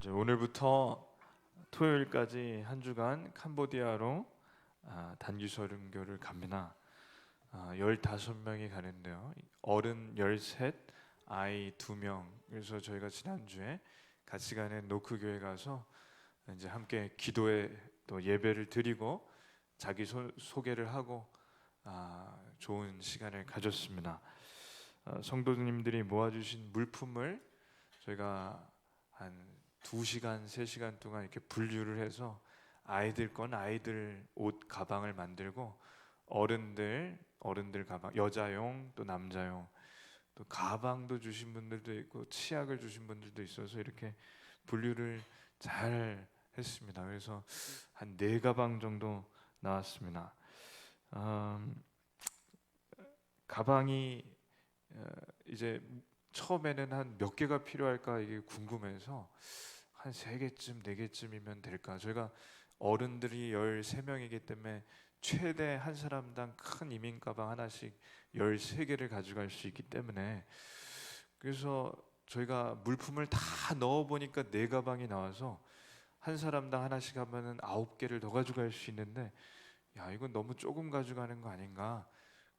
이제 오늘부터 토요일까지 한 주간 캄보디아로 단기 설교를 갑니다. 15명이 가는데요. 어른 13, 아이 2명. 그래서 저희가 지난주에 같이 가는 노크 교회 가서 이제 함께 기도에 또 예배를 드리고 자기 소개를 하고 좋은 시간을 가졌습니다. 성도님들이 모아주신 물품을 저희가 한 2시간, 3시간 동안 이렇게 분류를 해서 아이들 건 아이들 옷 가방을 만들고 어른들 가방, 여자용 또 남자용 또 가방도 주신 분들도 있고 치약을 주신 분들도 있어서 이렇게 분류를 잘 했습니다. 그래서 한 4가방 정도 나왔습니다. 가방이 이제 처음에는 한 몇 개가 필요할까 이게 궁금해서 한 3개쯤 4개쯤이면 될까. 저희가 어른들이 13명이기 때문에 최대 한 사람당 큰 이민 가방 하나씩 13개를 가져갈 수 있기 때문에, 그래서 저희가 물품을 다 넣어 보니까 4가방이 나와서 한 사람당 하나씩 하면은 9개를 더 가져갈 수 있는데, 야, 이건 너무 조금 가져가는 거 아닌가.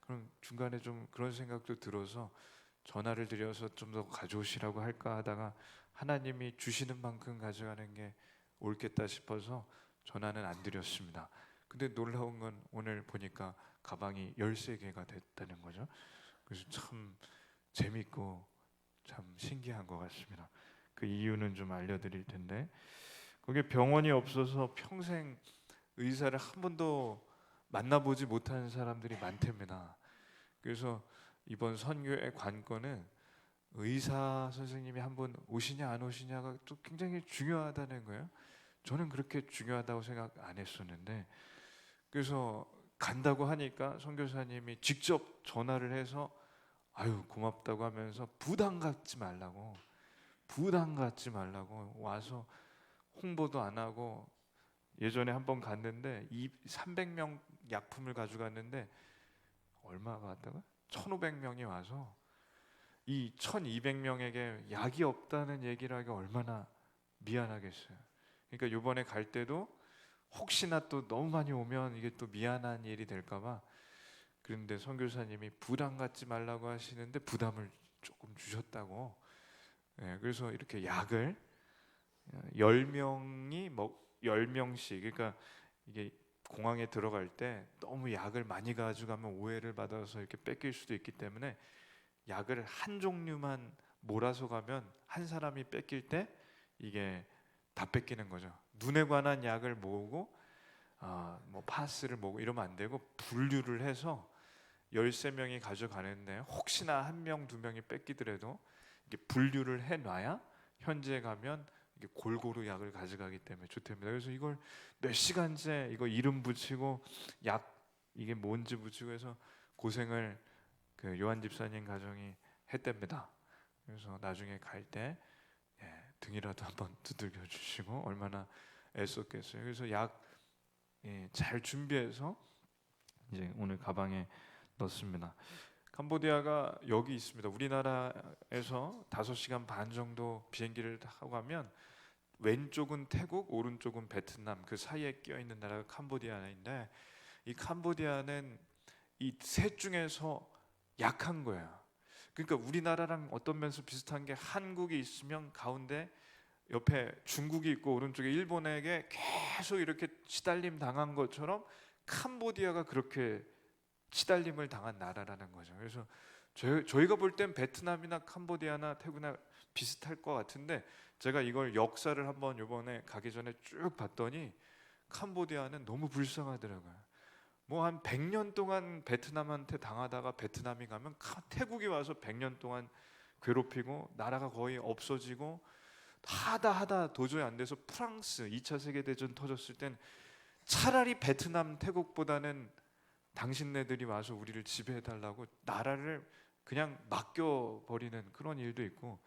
그럼 중간에 좀 그런 생각도 들어서 전화를 드려서 좀 더 가져오시라고 할까 하다가 하나님이 주시는 만큼 가져가는 게 옳겠다 싶어서 전화는 안 드렸습니다. 근데 놀라운 건 오늘 보니까 가방이 13개가 됐다는 거죠. 그래서 참 재밌고 참 신기한 것 같습니다. 그 이유는 좀 알려드릴 텐데, 거기에 병원이 없어서 평생 의사를 한 번도 만나보지 못하는 사람들이 많답니다. 그래서 이번 선교의 관건은 의사 선생님이 한번 오시냐 안 오시냐가 또 굉장히 중요하다는 거예요. 저는 그렇게 중요하다고 생각 안 했었는데, 그래서 간다고 하니까 선교사님이 직접 전화를 해서 아유 고맙다고 하면서 부담 갖지 말라고 와서 홍보도 안 하고, 예전에 한번 갔는데 300명 약품을 가져갔는데 얼마가 왔다가 1,500명이 와서 이 1,200명에게 약이 없다는 얘기를 하기 얼마나 미안하겠어요. 그러니까 이번에 갈 때도 혹시나 또 너무 많이 오면 이게 또 미안한 일이 될까봐, 그런데 선교사님이 부담 갖지 말라고 하시는데 부담을 조금 주셨다고. 그래서 이렇게 약을 10명씩, 그러니까 이게 공항에 들어갈 때 너무 약을 많이 가져가면 오해를 받아서 이렇게 뺏길 수도 있기 때문에 약을 한 종류만 몰아서 가면 한 사람이 뺏길 때 이게 다 뺏기는 거죠. 눈에 관한 약을 모으고 뭐 파스를 모으고 이러면 안 되고 분류를 해서 13명이 가져가는데 혹시나 1명, 2명이 뺏기더라도 이게 분류를 해놔야 현지에 가면 이게 골고루 약을 가져가기 때문에 좋답니다. 그래서 이걸 몇 시간째 이거 이름 붙이고 약 이게 뭔지 붙이고 해서 고생을 그 요한 집사님 가정이 했답니다. 그래서 나중에 갈 때 등이라도 한번 두들겨 주시고 얼마나 애썼겠어요. 그래서 약 잘 준비해서 이제 오늘 가방에 넣습니다. 캄보디아가 여기 있습니다. 우리나라에서 5시간 반 정도 비행기를 타고 가면 왼쪽은 태국, 오른쪽은 베트남, 그 사이에 끼어 있는 나라가 캄보디아인데, 이 캄보디아는 이 셋 중에서 약한 거야. 그러니까 우리나라랑 어떤 면에서 비슷한 게, 한국이 있으면 가운데 옆에 중국이 있고 오른쪽에 일본에게 계속 이렇게 시달림 당한 것처럼 캄보디아가 그렇게 시달림을 당한 나라라는 거죠. 그래서 저희가 볼 땐 베트남이나 캄보디아나 태국이나 비슷할 것 같은데, 제가 이걸 역사를 한번 이번에 가기 전에 쭉 봤더니 캄보디아는 너무 불쌍하더라고요. 뭐 한 100년 동안 베트남한테 당하다가 베트남이 가면 태국이 와서 100년 동안 괴롭히고 나라가 거의 없어지고 하다 도저히 안 돼서 프랑스 2차 세계대전 터졌을 땐 차라리 베트남, 태국보다는 당신네들이 와서 우리를 지배해달라고 나라를 그냥 맡겨버리는 그런 일도 있고,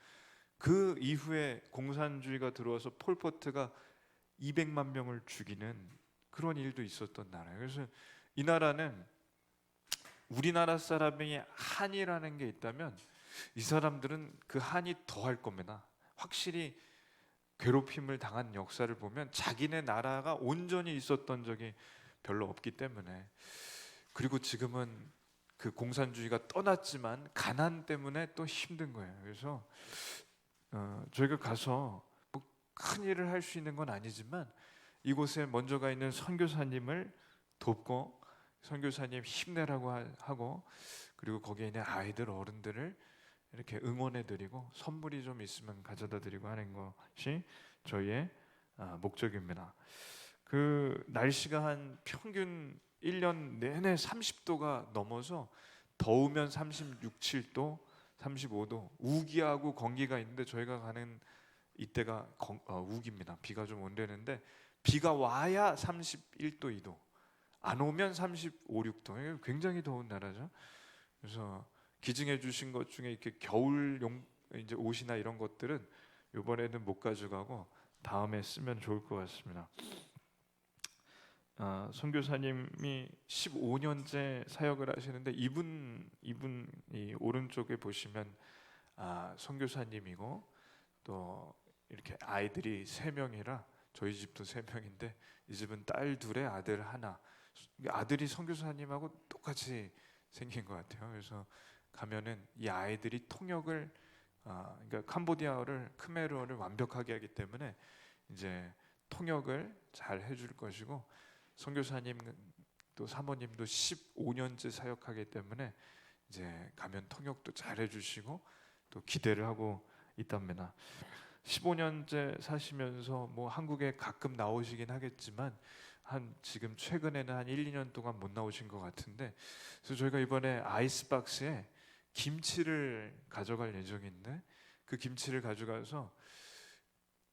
그 이후에 공산주의가 들어와서 폴포트가 200만 명을 죽이는 그런 일도 있었던 나라예요. 그래서 이 나라는 우리나라 사람이 한이라는 게 있다면 이 사람들은 그 한이 더할 겁니다. 확실히 괴롭힘을 당한 역사를 보면 자기네 나라가 온전히 있었던 적이 별로 없기 때문에, 그리고 지금은 그 공산주의가 떠났지만 가난 때문에 또 힘든 거예요. 그래서 저희가 가서 뭐 큰 일을 할 수 있는 건 아니지만 이곳에 먼저 가 있는 선교사님을 돕고 선교사님 힘내라고 하고, 그리고 거기에 있는 아이들 어른들을 이렇게 응원해드리고 선물이 좀 있으면 가져다 드리고 하는 것이 저희의 목적입니다. 그 날씨가 한 평균 1년 내내 30도가 넘어서 더우면 36, 7도, 35도, 우기하고 건기가 있는데 저희가 가는 이때가 우기입니다. 비가 좀 온다는데 비가 와야 31도, 2도, 안 오면 35, 6도. 굉장히 더운 나라죠. 그래서 기증해 주신 것 중에 이렇게 겨울용 이제 옷이나 이런 것들은 이번에는 못 가져가고 다음에 쓰면 좋을 것 같습니다. 선교사님이 15년째 사역을 하시는데 이분이 오른쪽에 보시면 선교사님이고, 또 이렇게 아이들이 3명이라 저희 집도 3명인데 이 집은 딸 2에 아들 1. 아들이 선교사님하고 똑같이 생긴 것 같아요. 그래서 가면은 이 아이들이 통역을 그러니까 캄보디아어를, 크메르어를 완벽하게 하기 때문에 이제 통역을 잘 해줄 것이고, 선교사님 또 사모님도 15년째 사역하기 때문에 이제 가면 통역도 잘 해주시고 또 기대를 하고 있답니다. 15년째 사시면서 뭐 한국에 가끔 나오시긴 하겠지만 지금 최근에는 한 1, 2년 동안 못 나오신 것 같은데, 그래서 저희가 이번에 아이스박스에 김치를 가져갈 예정인데 그 김치를 가져가서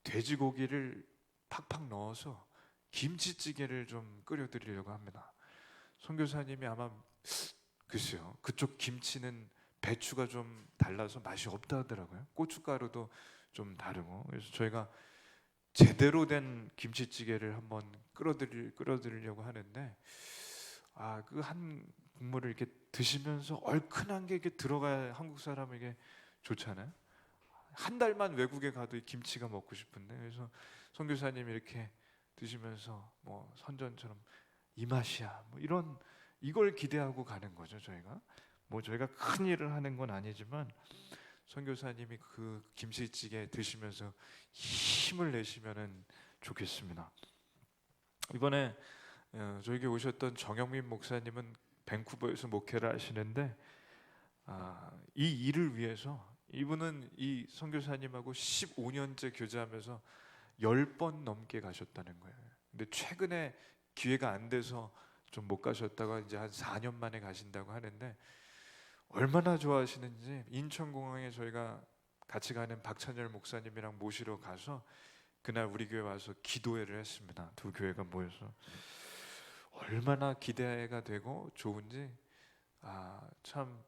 돼지고기를 팍팍 넣어서 김치찌개를 좀 끓여드리려고 합니다. 선교사님이 아마 글쎄요, 그쪽 김치는 배추가 좀 달라서 맛이 없다 하더라고요. 고춧가루도 좀 다르고. 그래서 저희가 제대로 된 김치찌개를 한번 끓여드리려고 하는데, 그 한 국물을 이렇게 드시면서 얼큰한 게 이렇게 들어가야 한국 사람에게 좋잖아요. 한 달만 외국에 가도 이 김치가 먹고 싶은데, 그래서 선교사님이 이렇게 드시면서 뭐 선전처럼 이 맛이야, 뭐 이걸 기대하고 가는 거죠. 저희가 큰 일을 하는 건 아니지만 선교사님이 그 김치찌개 드시면서 힘을 내시면은 좋겠습니다. 이번에 저에게 오셨던 정영민 목사님은 밴쿠버에서 목회를 하시는데 이 일을 위해서 이분은 이 선교사님하고 15년째 교제하면서 10번 넘게 가셨다는 거예요. 근데 최근에 기회가 안 돼서 좀 못 가셨다가 이제 한 4년 만에 가신다고 하는데, 얼마나 좋아하시는지 인천공항에 저희가 같이 가는 박찬열 목사님이랑 모시러 가서 그날 우리 교회 와서 기도회를 했습니다. 두 교회가 모여서 얼마나 기대가 되고 좋은지. 참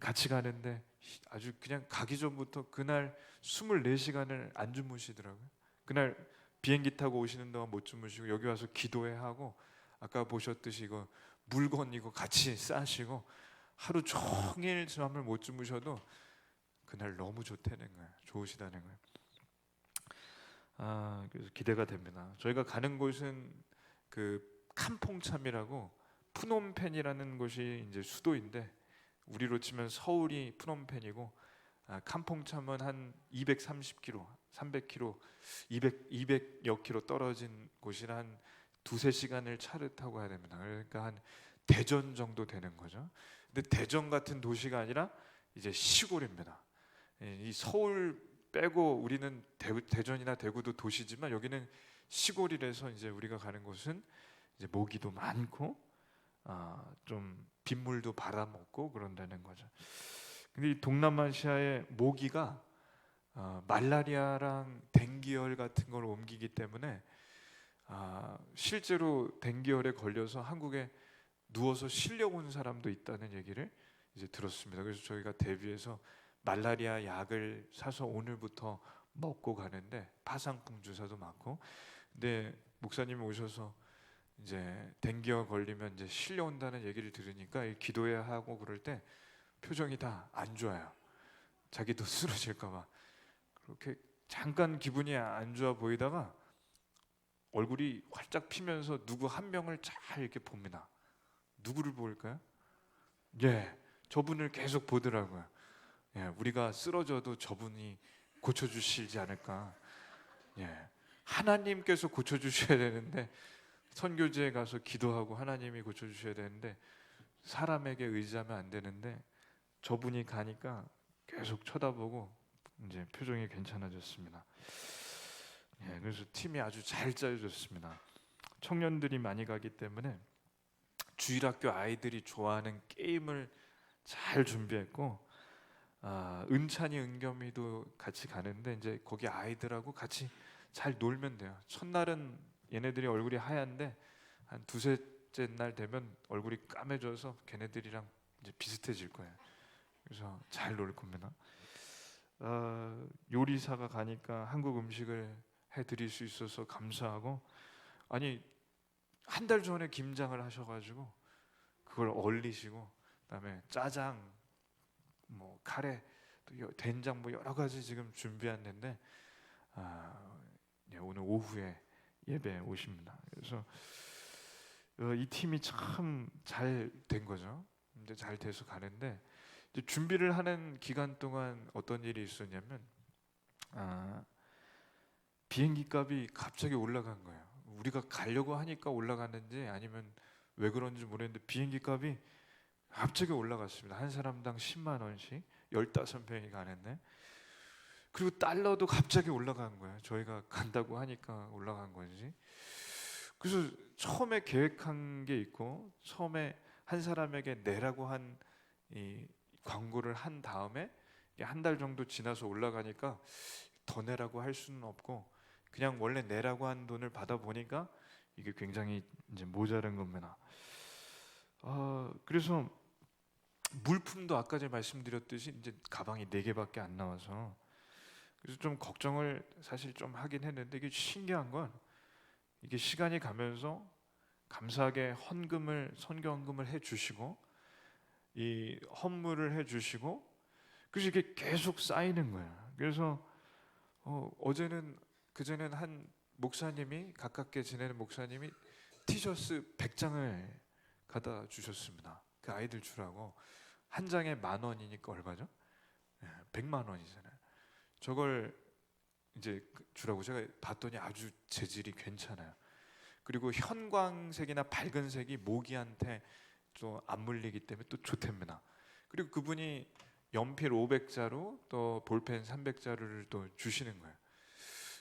같이 가는데 아주 그냥 가기 전부터 그날 24시간을 안 주무시더라고요. 그날 비행기 타고 오시는 동안 못 주무시고 여기 와서 기도회하고, 아까 보셨듯이 이거 물건 이거 같이 싸시고 하루 종일 잠을 못 주무셔도 그날 너무 좋다는 거예요. 좋으시다는 거예요. 그래서 기대가 됩니다. 저희가 가는 곳은 그 캄퐁참이라고, 푸놈펜이라는 곳이 이제 수도인데 우리로 치면 서울이 푸놈펜이고, 캄퐁참은 한 230km, 300km, 200여 km 떨어진 곳이라 한 2-3시간을 차를 타고 가야 됩니다. 그러니까 한 대전 정도 되는 거죠. 근데 대전 같은 도시가 아니라 이제 시골입니다. 이 서울 빼고 우리는 대전이나 대구도 도시지만 여기는 시골이라서 이제 우리가 가는 곳은 이제 모기도 많고 좀 빗물도 받아먹고 그런다는 거죠. 근데 이 동남아시아의 모기가 말라리아랑 댕기열 같은 걸 옮기기 때문에 실제로 댕기열에 걸려서 한국에 누워서 실려온 사람도 있다는 얘기를 이제 들었습니다. 그래서 저희가 대비해서 말라리아 약을 사서 오늘부터 먹고 가는데, 파상풍 주사도 맞고. 근데 목사님이 오셔서 이제 댕기열 걸리면 이제 실려온다는 얘기를 들으니까 기도해야 하고 그럴 때 표정이 다 안 좋아요. 자기도 쓰러질까 봐. 그렇게 잠깐 기분이 안 좋아 보이다가 얼굴이 활짝 피면서 누구 한 명을 잘 이렇게 봅니다. 누구를 볼까요? 예, 저분을 계속 보더라고요. 예, 우리가 쓰러져도 저분이 고쳐주시지 않을까. 예, 하나님께서 고쳐주셔야 되는데, 선교지에 가서 기도하고 하나님이 고쳐주셔야 되는데 사람에게 의지하면 안 되는데, 저분이 가니까 계속 쳐다보고 이제 표정이 괜찮아졌습니다. 예, 그래서 팀이 아주 잘 짜여졌습니다. 청년들이 많이 가기 때문에 주일학교 아이들이 좋아하는 게임을 잘 준비했고, 은찬이 은겸이도 같이 가는데 이제 거기 아이들하고 같이 잘 놀면 돼요. 첫날은 얘네들이 얼굴이 하얀데 한 두셋째 날 되면 얼굴이 까매져서 걔네들이랑 이제 비슷해질 거예요. 그래서 잘 놀 겁니다. 요리사가 가니까 한국 음식을 해드릴 수 있어서 감사하고, 아니 한 달 전에 김장을 하셔가지고 그걸 얼리시고, 그다음에 짜장, 뭐 카레, 또 된장, 뭐 여러 가지 지금 준비했는데 오늘 오후에 예배에 오십니다. 그래서 이 팀이 참 잘 된 거죠. 이제 잘 돼서 가는데, 이제 준비를 하는 기간 동안 어떤 일이 있었냐면 비행기 값이 갑자기 올라간 거예요. 우리가 가려고 하니까 올라갔는지 아니면 왜 그런지 모르겠는데 비행기 값이 갑자기 올라갔습니다. 한 사람당 10만 원씩 15명이 가는데, 그리고 달러도 갑자기 올라간 거예요. 저희가 간다고 하니까 올라간 건지. 그래서 처음에 계획한 게 있고, 처음에 한 사람에게 내라고 한 이 광고를 한 다음에 한 달 정도 지나서 올라가니까 더 내라고 할 수는 없고 그냥 원래 내라고 한 돈을 받아 보니까 이게 굉장히 이제 모자란 겁니다. 그래서 물품도 아까 전에 말씀드렸듯이 이제 가방이 4개밖에 안 나와서, 그래서 좀 걱정을 사실 좀 하긴 했는데, 이게 신기한 건 이게 시간이 가면서 감사하게 선교 헌금을 해주시고 이 헌물을 해주시고, 그래서 이게 계속 쌓이는 거예요. 그래서 그전에는 한 목사님이, 가깝게 지내는 목사님이 티셔츠 100장을 갖다 주셨습니다. 그 아이들 주라고. 한 장에 10,000원이니까 얼마죠? 100만 원이잖아요. 저걸 이제 주라고 제가 봤더니 아주 재질이 괜찮아요. 그리고 현광색이나 밝은 색이 모기한테 좀 안 물리기 때문에 또 좋답니다. 그리고 그분이 연필 500자루 또 볼펜 300자루를 또 주시는 거예요.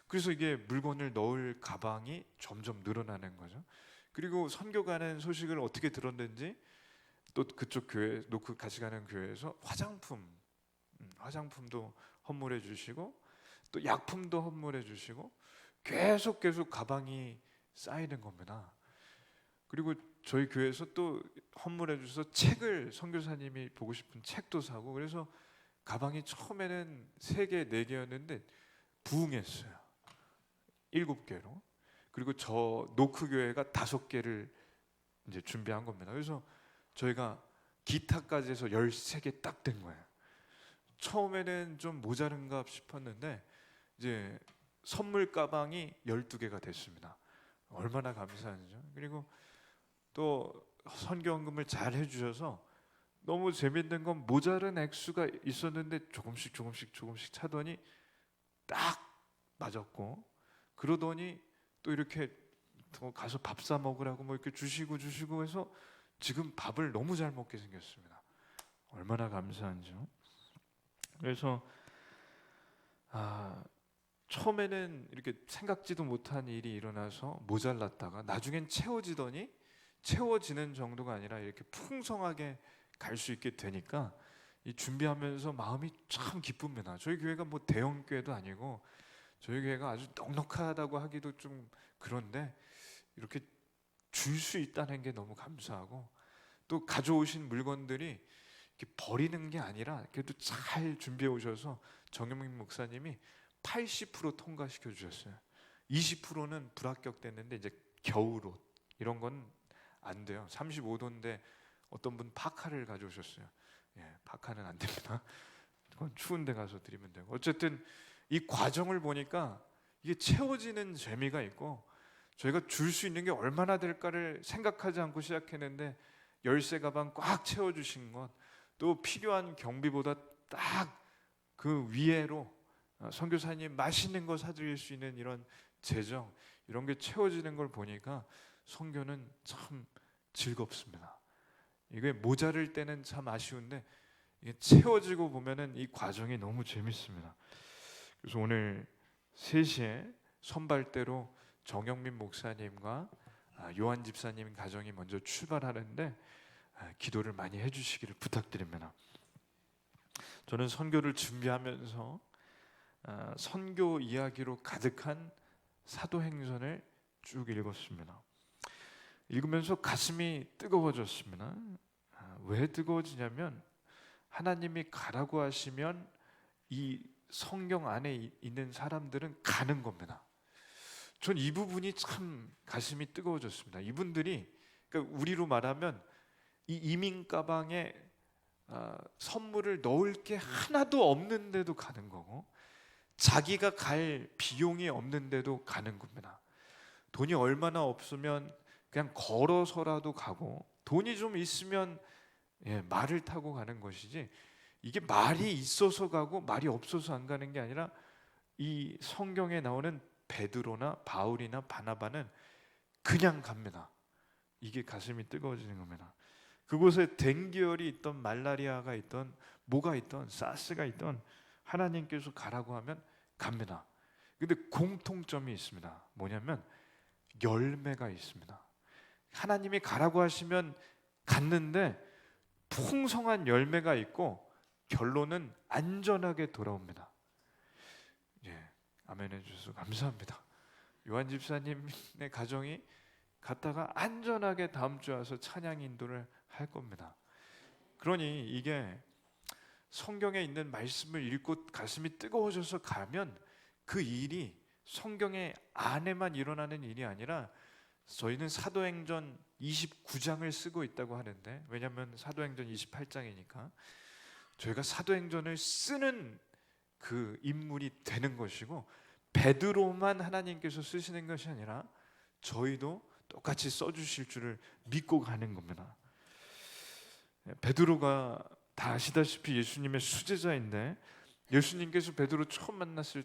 그래서 이게 물건을 넣을 가방이 점점 늘어나는 거죠. 그리고 선교 가는 소식을 어떻게 들었는지 또 그쪽 교회, 노크 같이 가는 교회에서 화장품도 헌물해 주시고 또 약품도 헌물해 주시고 계속 가방이 쌓이는 겁니다. 그리고 저희 교회에서 또 헌물해 주셔서 책을, 선교사님이 보고 싶은 책도 사고, 그래서 가방이 처음에는 3개, 4개였는데 부흥했어요. 7개로. 그리고 저 노크 교회가 5개를 이제 준비한 겁니다. 그래서 저희가 기타까지 해서 13개 딱 된 거예요. 처음에는 좀 모자른가 싶었는데 이제 선물 가방이 12개가 됐습니다. 얼마나 감사한지요. 그리고 또 선교헌금을 잘 해주셔서 너무 재밌는 건 모자른 액수가 있었는데 조금씩 차더니 딱 맞았고, 그러더니 또 이렇게 가서 밥 사 먹으라고 뭐 이렇게 주시고 해서 지금 밥을 너무 잘 먹게 생겼습니다. 얼마나 감사한지요. 그래서 처음에는 이렇게 생각지도 못한 일이 일어나서 모자랐다가 나중엔 채워지는 정도가 아니라 이렇게 풍성하게 갈 수 있게 되니까 이 준비하면서 마음이 참 기쁩니다. 저희 교회가 뭐 대형 교회도 아니고 저희 교회가 아주 넉넉하다고 하기도 좀 그런데 이렇게 줄 수 있다는 게 너무 감사하고, 또 가져오신 물건들이 이렇게 버리는 게 아니라 그래도 잘 준비해 오셔서 정영민 목사님이 80% 통과시켜 주셨어요. 20%는 불합격됐는데 이제 겨울옷 이런 건 안 돼요. 35도인데 어떤 분 파카를 가져오셨어요. 파카는 안 됩니다. 그건 추운 데 가서 드리면 되고, 어쨌든 이 과정을 보니까 이게 채워지는 재미가 있고, 저희가 줄 수 있는 게 얼마나 될까를 생각하지 않고 시작했는데 열쇠 가방 꽉 채워주신 것, 또 필요한 경비보다 딱 그 위에로 선교사님 맛있는 거 사드릴 수 있는 이런 재정, 이런 게 채워지는 걸 보니까 선교는 참 즐겁습니다. 이게 모자랄 때는 참 아쉬운데 이게 채워지고 보면은 이 과정이 너무 재밌습니다. 그래서 오늘 3시에 선발대로 정영민 목사님과 요한 집사님 가정이 먼저 출발하는데 기도를 많이 해주시기를 부탁드립니다. 저는 선교를 준비하면서 선교 이야기로 가득한 사도행전을 쭉 읽었습니다. 읽으면서 가슴이 뜨거워졌습니다. 왜 뜨거워지냐면 하나님이 가라고 하시면 이 성경 안에 있는 사람들은 가는 겁니다. 전 이 부분이 참 가슴이 뜨거워졌습니다. 이분들이, 그러니까 우리로 말하면 이 이민 가방에 선물을 넣을 게 하나도 없는데도 가는 거고, 자기가 갈 비용이 없는데도 가는 겁니다. 돈이 얼마나 없으면 그냥 걸어서라도 가고, 돈이 좀 있으면 말을 타고 가는 것이지, 이게 말이 있어서 가고 말이 없어서 안 가는 게 아니라 이 성경에 나오는 베드로나 바울이나 바나바는 그냥 갑니다. 이게 가슴이 뜨거워지는 겁니다. 그곳에 댕기열이 있던, 말라리아가 있던, 뭐가 있던, 사스가 있던, 하나님께서 가라고 하면 갑니다. 근데 공통점이 있습니다. 뭐냐면 열매가 있습니다. 하나님이 가라고 하시면 갔는데 풍성한 열매가 있고 결론은 안전하게 돌아옵니다. 아멘 해주셔서 감사합니다. 요한 집사님의 가정이 갔다가 안전하게 다음 주에 와서 찬양 인도를 할 겁니다. 그러니 이게 성경에 있는 말씀을 읽고 가슴이 뜨거워져서 가면 그 일이 성경의 안에만 일어나는 일이 아니라, 저희는 사도행전 29장을 쓰고 있다고 하는데, 왜냐하면 사도행전 28장이니까 저희가 사도행전을 쓰는 그 인물이 되는 것이고, 베드로만 하나님께서 쓰시는 것이 아니라 저희도 똑같이 써주실 줄을 믿고 가는 겁니다. 베드로가 다 아시다시피 예수님의 수제자인데, 예수님께서 베드로 처음 만나셨을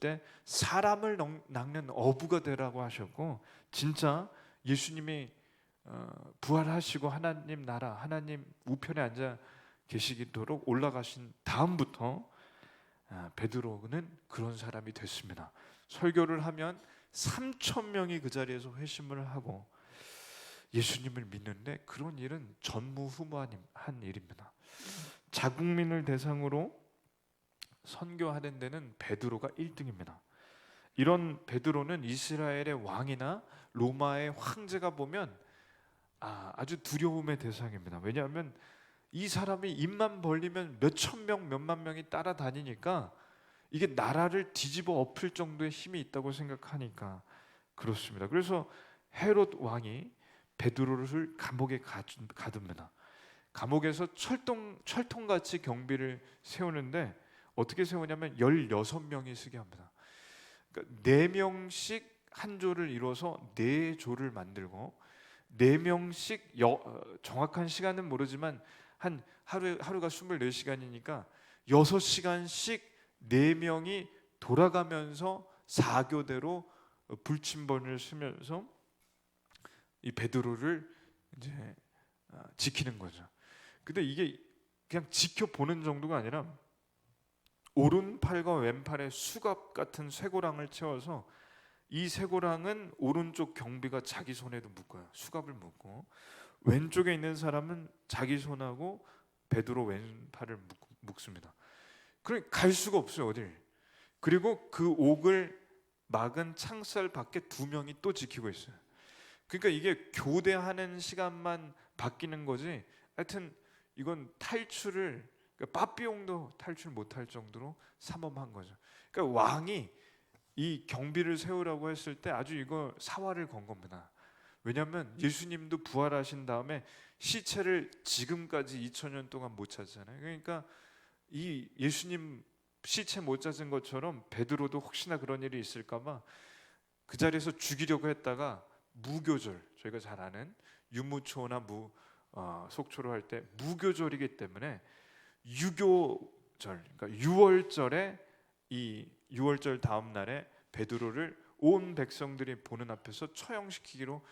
때 사람을 낚는 어부가 되라고 하셨고, 진짜 예수님이 부활하시고 하나님 나라, 하나님 우편에 앉아 계시도록 올라가신 다음부터 베드로는 그런 사람이 됐습니다. 설교를 하면 3,000명이 그 자리에서 회심을 하고 예수님을 믿는데, 그런 일은 전무후무한 일입니다. 자국민을 대상으로 선교하는 데는 베드로가 1등입니다. 이런 베드로는 이스라엘의 왕이나 로마의 황제가 보면 아주 두려움의 대상입니다. 왜냐하면 이 사람이 입만 벌리면 몇천 명, 몇만 명이 따라다니니까 이게 나라를 뒤집어 엎을 정도의 힘이 있다고 생각하니까 그렇습니다. 그래서 헤롯 왕이 베드로를 감옥에 가둡니다. 감옥에서 철통같이 경비를 세우는데, 어떻게 세우냐면 16명이 쓰게 합니다. 그러니까 4명씩 한 조를 이뤄서 4조를 만들고, 4명씩 정확한 시간은 모르지만 한 하루가 24시간이니까 6시간씩 4명이 돌아가면서 4교대로 불침번을 쓰면서 이 베드로를 이제 지키는 거죠. 근데 이게 그냥 지켜보는 정도가 아니라 오른팔과 왼팔에 수갑 같은 쇠고랑을 채워서, 이 쇠고랑은 오른쪽 경비가 자기 손에도 묶어요. 수갑을 묶고, 왼쪽에 있는 사람은 자기 손하고 베드로 왼팔을 묶습니다. 그러니까 갈 수가 없어요, 어딜. 그리고 그 옥을 막은 창살 밖에 2명이 또 지키고 있어요. 그러니까 이게 교대하는 시간만 바뀌는 거지, 하여튼 이건 탈출을, 그러니까 빠삐용도 탈출 못할 정도로 삼엄한 거죠. 그러니까 왕이 이 경비를 세우라고 했을 때 아주 이거 사활을 건 겁니다. 왜냐하면 예수님도 부활하신 다음에 시체를 지금까지 2000년 동안 못 찾잖아요. 그러니까 이 예수님 시체 못 찾은 것처럼 베드로도 혹시나 그런 일이 있을까봐 그 자리에서 죽이려고 했다가 무교절, 저희가 잘 아는 유무초나 속초로 할 때 무교절이기 때문에 유교절, 그러니까 유월절에 이 유월절 다음 날에 베드로를 온 백성들이 보는 앞에서 처형시키기로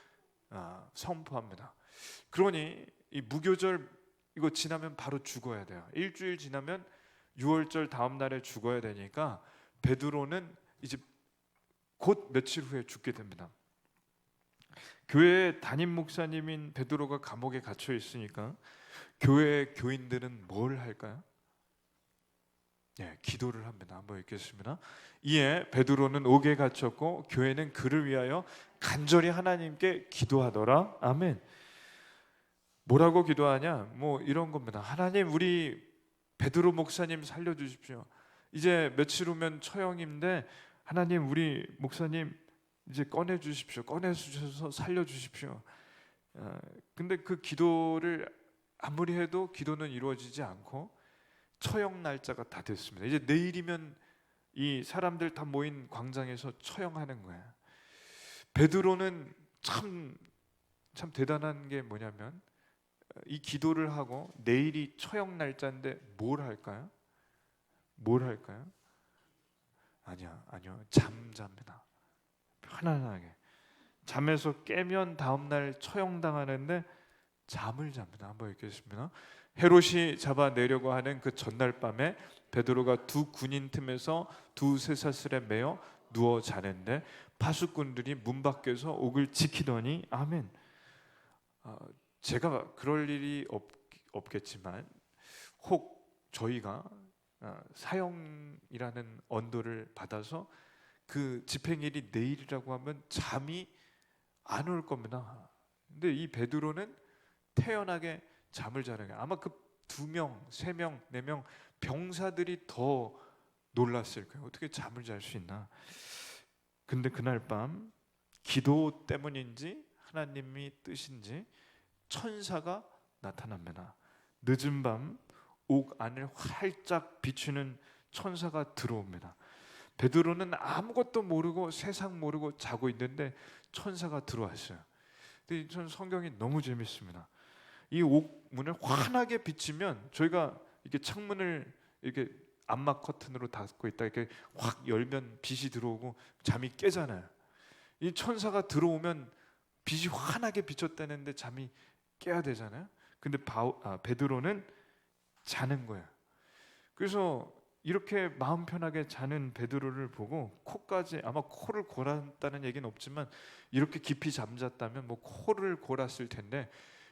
선포합니다. 그러니 이 무교절 이거 지나면 바로 죽어야 돼요. 일주일 지나면 유월절 다음 날에 죽어야 되니까 베드로는 이제 곧 며칠 후에 죽게 됩니다. 교회 담임 목사님인 베드로가 감옥에 갇혀 있으니까 교회 교인들은 뭘 할까요? 기도를 합니다. 한번 읽겠습니다. 이에 베드로는 옥에 갇혔고 교회는 그를 위하여 간절히 하나님께 기도하더라. 아멘. 뭐라고 기도하냐? 뭐 이런 겁니다. 하나님, 우리 베드로 목사님 살려주십시오. 이제 며칠 후면 처형인데 하나님, 우리 목사님 이제 꺼내주십시오. 꺼내주셔서 살려주십시오. 근데 그 기도를 아무리 해도 기도는 이루어지지 않고 처형 날짜가 다 됐습니다. 이제 내일이면 이 사람들 다 모인 광장에서 처형하는 거예요. 베드로는 참 대단한 게 뭐냐면 이 기도를 하고 내일이 처형 날짜인데 뭘 할까요? 뭘 할까요? 아니요. 잠자입니다. 편안하게 잠에서 깨면 다음날 처형당하는데 잠을 잡니다. 한번 읽겠습니다. 헤롯이 잡아내려고 하는 그 전날 밤에 베드로가 두 군인 틈에서 두 쇠사슬에 매어 누워 자는데 파수꾼들이 문 밖에서 옥을 지키더니 아멘. 제가 그럴 일이 없겠지만 혹 저희가 사형이라는 언도를 받아서 그 집행일이 내일이라고 하면 잠이 안 올 겁니다. 근데 이 베드로는 태연하게 잠을 자는 거예요. 아마 그 2명, 3명, 4명 병사들이 더 놀랐을 거예요. 어떻게 잠을 잘 수 있나? 근데 그날 밤 기도 때문인지 하나님이 뜻인지 천사가 나타납니다. 늦은 밤 옥 안을 활짝 비추는 천사가 들어옵니다. 베드로는 아무것도 모르고 세상 모르고 자고 있는데 천사가 들어왔어요. 근데 전 성경이 너무 재밌습니다. 이 옥 문을 환하게 비치면 저희가 이렇게 창문을 이렇게 암막 커튼으로 닫고 있다 이렇게 확 열면 빛이 들어오고 잠이 깨잖아요. 이 천사가 들어오면 빛이 환하게 비쳤다는데 잠이 깨야 되잖아요. 근데 베드로는 자는 거예요. 그래서 이렇게 마음 편하게 자는 베드로를 보고 코까지, 아마 코를 골았다는 얘기는 없지만 이렇게 깊이 잠잤다면 뭐 코를 골았을 텐데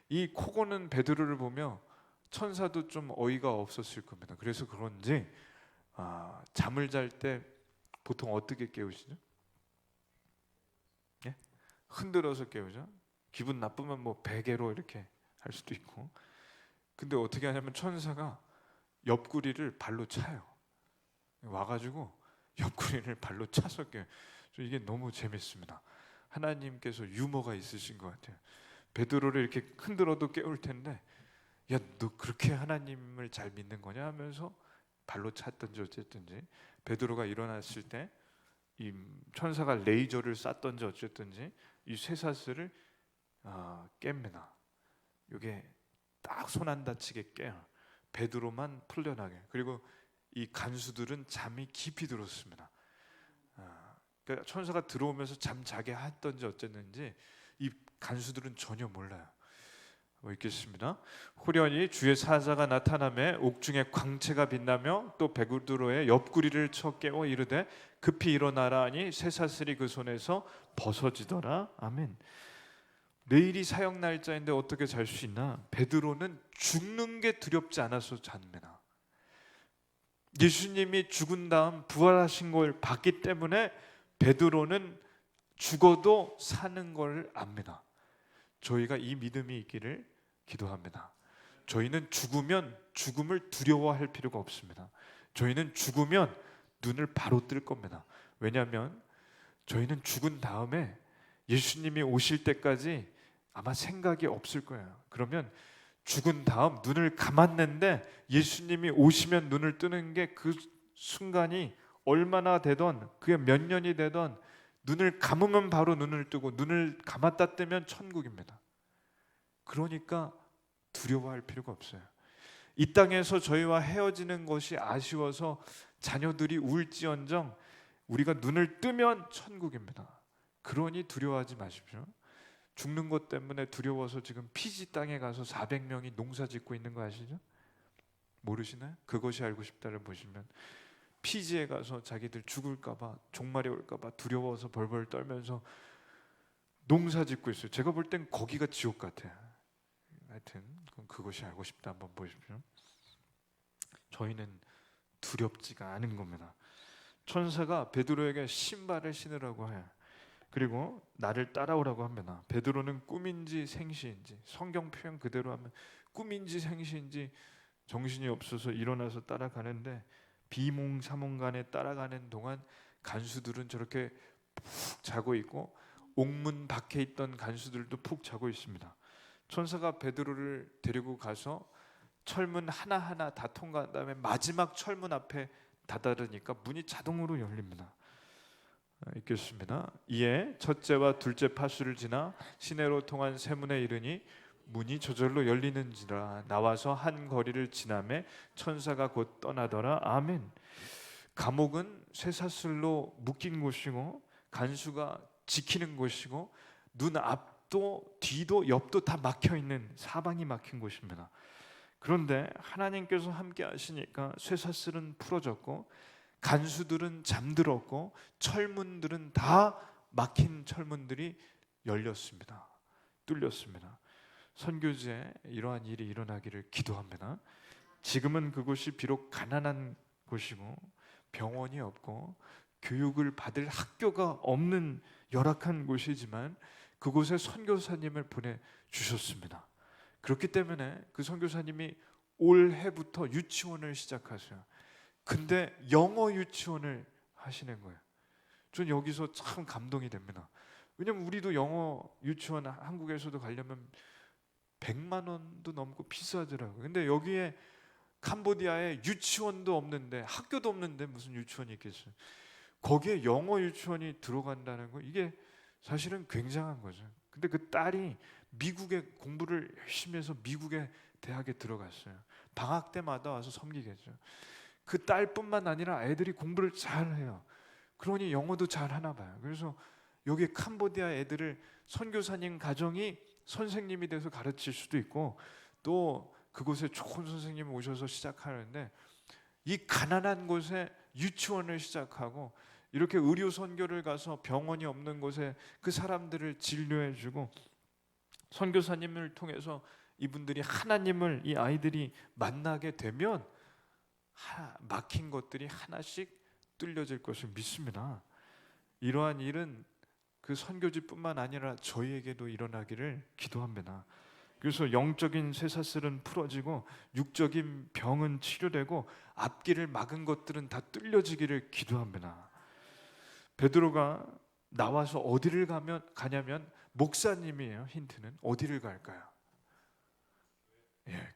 이 코 고는 베드로를 보며 천사도 좀 어이가 없었을 겁니다. 그래서 그런지 잠을 잘 때 보통 어떻게 깨우시죠? 예? 흔들어서 깨우죠. 기분 나쁘면 뭐 베개로 이렇게 할 수도 있고. 근데 어떻게 하냐면 천사가 옆구리를 발로 차요. 와가지고 옆구리를 발로 차서 깨요. 이게 너무 재밌습니다. 하나님께서 유머가 있으신 것 같아요. 베드로를 이렇게 흔들어도 깨울 텐데, 야, 너 그렇게 하나님을 잘 믿는 거냐 하면서 발로 찼든지 어쨌든지 베드로가 일어났을 때 이 천사가 레이저를 쐈든지 어쨌든지 이 쇠사슬을 깹니다. 이게 딱 손 안 다치게 깨요. 베드로만 풀려나게. 그리고 이 간수들은 잠이 깊이 들었습니다. 그러니까 천사가 들어오면서 잠 자게 했던지 어쨌는지 이 간수들은 전혀 몰라요. 읽겠습니다. 후련히 주의 사자가 나타나매 옥중에 광채가 빛나며 또 베드로의 옆구리를 쳐 깨워 이르되 급히 일어나라 하니 쇠사슬이 그 손에서 벗어지더라. 아멘. 내일이 사형 날짜인데 어떻게 잘 수 있나? 베드로는 죽는 게 두렵지 않아서 잡니다. 예수님이 죽은 다음 부활하신 걸 봤기 때문에 베드로는 죽어도 사는 걸 압니다. 저희가 이 믿음이 있기를 기도합니다. 저희는 죽으면 죽음을 두려워할 필요가 없습니다. 저희는 죽으면 눈을 바로 뜰 겁니다. 왜냐하면 저희는 죽은 다음에 예수님이 오실 때까지 아마 생각이 없을 거예요. 그러면 죽은 다음 눈을 감았는데 예수님이 오시면 눈을 뜨는 게 그 순간이 얼마나 되던 그게 몇 년이 되던 눈을 감으면 바로 눈을 뜨고 눈을 감았다 뜨면 천국입니다. 그러니까 두려워할 필요가 없어요. 이 땅에서 저희와 헤어지는 것이 아쉬워서 자녀들이 울지언정 우리가 눈을 뜨면 천국입니다. 그러니 두려워하지 마십시오. 죽는 것 때문에 두려워서 지금 피지 땅에 가서 400명이 농사 짓고 있는 거 아시죠? 모르시나요? 그것이 알고 싶다를 보시면 피지에 가서 자기들 죽을까 봐, 종말이 올까 봐 두려워서 벌벌 떨면서 농사 짓고 있어요. 제가 볼 땐 거기가 지옥 같아요. 하여튼 그것이 알고 싶다 한번 보십시오. 저희는 두렵지가 않은 겁니다. 천사가 베드로에게 신발을 신으라고 해요. 그리고 나를 따라오라고 합니다. 베드로는 꿈인지 생시인지, 성경 표현 그대로 하면 꿈인지 생시인지 정신이 없어서 일어나서 따라가는데, 비몽사몽간에 따라가는 동안 간수들은 저렇게 푹 자고 있고 옥문 밖에 있던 간수들도 푹 자고 있습니다. 천사가 베드로를 데리고 가서 철문 하나하나 다 통과한 다음에 마지막 철문 앞에 다다르니까 문이 자동으로 열립니다. 읽겠습니다. 이에 첫째와 둘째 파수를 지나 시내로 통한 세문에 이르니 문이 저절로 열리는지라. 나와서 한 거리를 지나매 천사가 곧 떠나더라. 아멘. 감옥은 쇠사슬로 묶인 곳이고 간수가 지키는 곳이고 눈 앞도 뒤도 옆도 다 막혀 있는, 사방이 막힌 곳입니다. 그런데 하나님께서 함께 하시니까 쇠사슬은 풀어졌고 간수들은 잠들었고 철문들은 다 막힌 철문들이 열렸습니다. 뚫렸습니다. 선교지에 이러한 일이 일어나기를 기도합니다. 지금은 그곳이 비록 가난한 곳이고 병원이 없고 교육을 받을 학교가 없는 열악한 곳이지만 그곳에 선교사님을 보내주셨습니다. 그렇기 때문에 그 선교사님이 올해부터 유치원을 시작하세요. 근데 영어 유치원을 하시는 거예요. 전 여기서 참 감동이 됩니다. 왜냐면 우리도 영어 유치원 한국에서도 가려면 100만 원도 넘고 비싸더라고요. 근데 여기에 캄보디아에 유치원도 없는데, 학교도 없는데 무슨 유치원이 있겠어요. 거기에 영어 유치원이 들어간다는 거, 이게 사실은 굉장한 거죠. 근데 그 딸이 미국에 공부를 열심히 해서 미국의 대학에 들어갔어요. 방학 때마다 와서 섬기겠죠. 그 딸뿐만 아니라 애들이 공부를 잘해요. 그러니 영어도 잘하나 봐요. 그래서 여기 캄보디아 애들을 선교사님 가정이 선생님이 돼서 가르칠 수도 있고, 또 그곳에 좋은 선생님이 오셔서 시작하는데, 이 가난한 곳에 유치원을 시작하고 이렇게 의료 선교를 가서 병원이 없는 곳에 그 사람들을 진료해주고, 선교사님을 통해서 이분들이 하나님을, 이 아이들이 만나게 되면 막힌 것들이 하나씩 뚫려질 것을 믿습니다. 이러한 일은 그 선교지뿐만 아니라 저희에게도 일어나기를 기도합니다. 그래서 영적인 쇠사슬은 풀어지고 육적인 병은 치료되고 앞길을 막은 것들은 다 뚫려지기를 기도합니다. 베드로가 나와서 어디를 가냐면 목사님이에요. 힌트는 어디를 갈까요?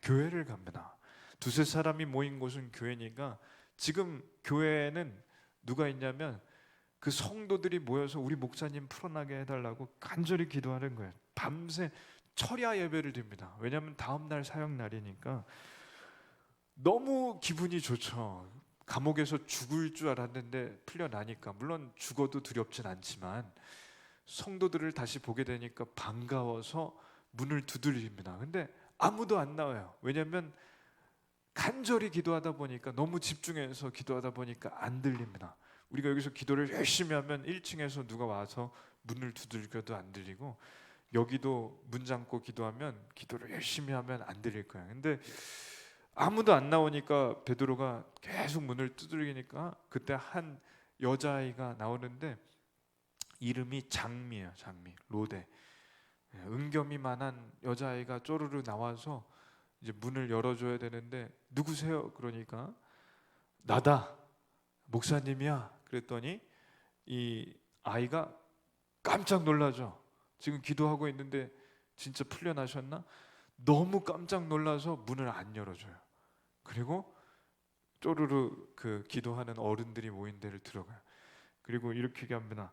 교회를 갑니다. 두세 사람이 모인 곳은 교회니까, 지금 교회에는 누가 있냐면 그 성도들이 모여서 우리 목사님 풀어나게 해달라고 간절히 기도하는 거예요. 밤새 철야 예배를 드립니다. 왜냐하면 다음날 사역날이니까. 너무 기분이 좋죠. 감옥에서 죽을 줄 알았는데 풀려나니까, 물론 죽어도 두렵진 않지만 성도들을 다시 보게 되니까 반가워서 문을 두드립니다. 근데 아무도 안 나와요. 왜냐하면 간절히 기도하다 보니까, 너무 집중해서 기도하다 보니까 안 들립니다. 우리가 여기서 기도를 열심히 하면 1층에서 누가 와서 문을 두들겨도 안 들리고, 여기도 문 잠고 기도하면, 기도를 열심히 하면 안 들릴 거야. 근데 아무도 안 나오니까 베드로가 계속 문을 두들기니까 그때 한 여자아이가 나오는데 이름이 장미예요. 장미, 로데. 은겸이만한 여자아이가 쪼르르 나와서 이제 문을 열어줘야 되는데, 누구세요? 그러니까 나다, 목사님이야. 그랬더니 이 아이가 깜짝 놀라죠. 지금 기도하고 있는데 진짜 풀려나셨나? 너무 깜짝 놀라서 문을 안 열어줘요. 그리고 쪼르르 그 기도하는 어른들이 모인 데를 들어가요. 그리고 이렇게 얘기합니다.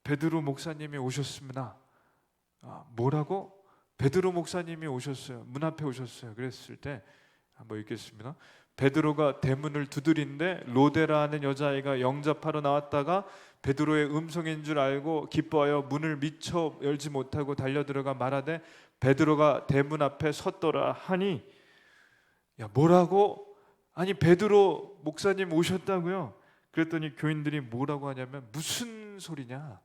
베드로 목사님이 오셨습니다. 뭐라고? 베드로 목사님이 오셨어요. 문 앞에 오셨어요. 그랬을 때 한번 읽겠습니다. 베드로가 대문을 두드린데 로데라는 여자아이가 영접하러 나왔다가 베드로의 음성인 줄 알고 기뻐하여 문을 미처 열지 못하고 달려들어가 말하되 베드로가 대문 앞에 섰더라 하니, 야, 뭐라고? 아니, 베드로 목사님 오셨다고요? 그랬더니 교인들이 뭐라고 하냐면, 무슨 소리냐?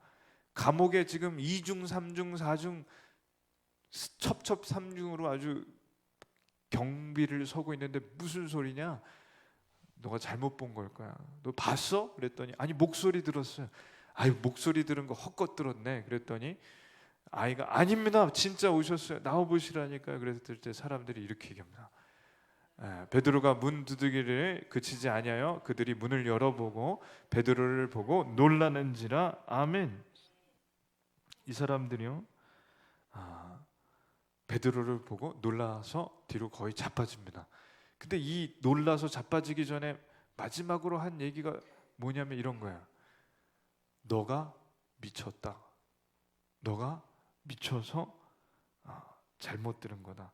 감옥에 지금 2중, 3중, 4중 첩첩삼중으로 아주 경비를 서고 있는데 무슨 소리냐? 너가 잘못 본 걸 거야. 너 봤어? 그랬더니 아니, 목소리 들었어요. 아유, 목소리 들은 거 헛것 들었네. 그랬더니 아이가 아닙니다, 진짜 오셨어요, 나와 보시라니까요. 그랬을 때 사람들이 이렇게 얘기합니다. 베드로가 문 두드기를 그치지 아니하여 그들이 문을 열어보고 베드로를 보고 놀라는지라. 아멘. 이 사람들이요, 베드로를 보고 놀라서 뒤로 거의 자빠집니다. 근데 이 놀라서 자빠지기 전에 마지막으로 한 얘기가 뭐냐면 이런 거야. 너가 미쳤다. 너가 미쳐서 잘못 들은 거다.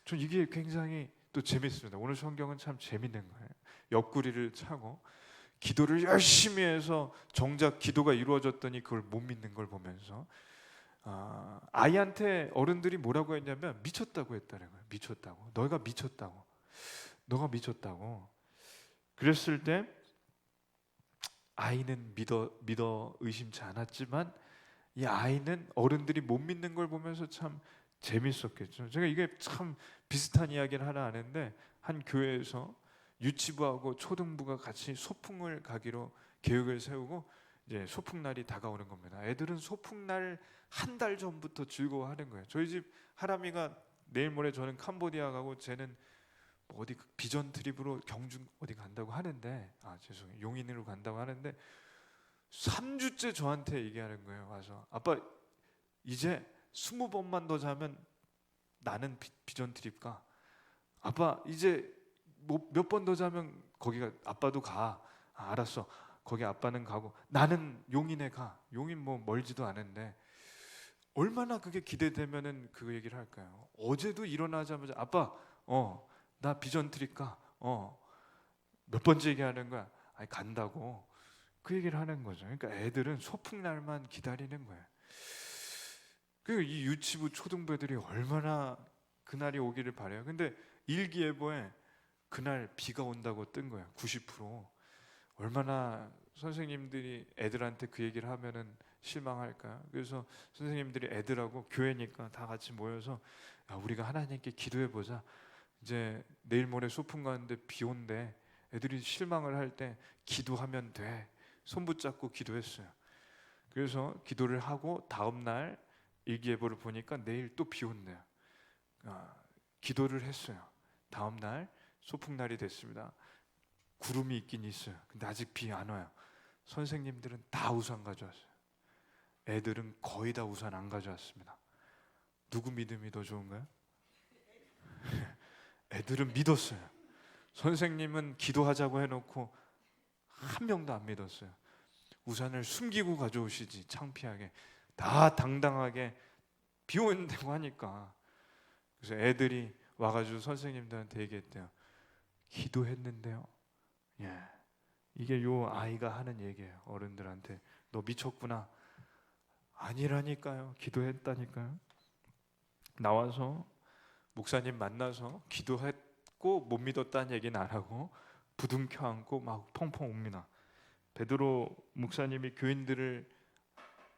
전 이게 굉장히 또 재밌습니다. 오늘 성경은 참 재밌는 거예요. 옆구리를 차고 기도를 열심히 해서 정작 기도가 이루어졌더니 그걸 못 믿는 걸 보면서 아이한테 어른들이 뭐라고 했냐면 미쳤다고 했다는 거예요. 미쳤다고. 너가 미쳤다고. 너가 미쳤다고. 그랬을 때 아이는 믿어 의심치 않았지만 이 아이는 어른들이 못 믿는 걸 보면서 참 재밌었겠죠. 제가 이게 참 비슷한 이야기를 하나 아는데, 한 교회에서 유치부하고 초등부가 같이 소풍을 가기로 계획을 세우고 이제 소풍날이 다가오는 겁니다. 애들은 소풍날 한 달 전부터 즐거워하는 거예요. 저희 집 하람이가 내일 모레 저는 캄보디아 가고 쟤는 뭐 어디 비전 트립으로 경주 어디 간다고 하는데, 죄송해요, 용인으로 간다고 하는데 3주째 저한테 얘기하는 거예요. 와서 아빠 이제 20번만 더 자면 나는 비전 트립 가. 아빠 이제 뭐 몇 번 더 자면 거기가 아빠도 가. 알았어. 거기 아빠는 가고 나는 용인에 가. 용인 뭐 멀지도 않은데. 얼마나 그게 기대되면은 그 얘기를 할까요? 어제도 일어나자마자 아빠 나 비전 트립 가. 몇 번째 얘기하는 거야. 아니 간다고. 그 얘기를 하는 거죠. 그러니까 애들은 소풍날만 기다리는 거예요. 그 이 유치부 초등부 애들이 얼마나 그날이 오기를 바래요. 근데 일기예보에 그날 비가 온다고 뜬 거예요. 90%. 얼마나 선생님들이 애들한테 그 얘기를 하면은 실망할까요? 그래서 선생님들이 애들하고 교회니까 다 같이 모여서 우리가 하나님께 기도해 보자. 이제 내일 모레 소풍 가는데 비 온대. 애들이 실망을 할 때 기도하면 돼. 손 붙잡고 기도했어요. 그래서 기도를 하고 다음 날 일기예보를 보니까 내일 또 비 온대요. 기도를 했어요. 다음 날 소풍날이 됐습니다. 구름이 있긴 있어요. 근데 아직 비 안 와요. 선생님들은 다 우산 가져왔어요. 애들은 거의 다 우산 안 가져왔습니다. 누구 믿음이 더 좋은가요? 애들은 믿었어요. 선생님은 기도하자고 해놓고 한 명도 안 믿었어요. 우산을 숨기고 가져오시지, 창피하게. 다 당당하게 비 온다고 하니까. 그래서 애들이 와가지고 선생님들한테 얘기했대요. 기도했는데요. 예, 이게 요 아이가 하는 얘기예요. 어른들한테 너 미쳤구나. 아니라니까요. 기도했다니까요. 나와서 목사님 만나서 기도했고 못 믿었다는 얘기는 안 하고 부둥켜 안고 막 펑펑 웁니다. 베드로 목사님이 교인들을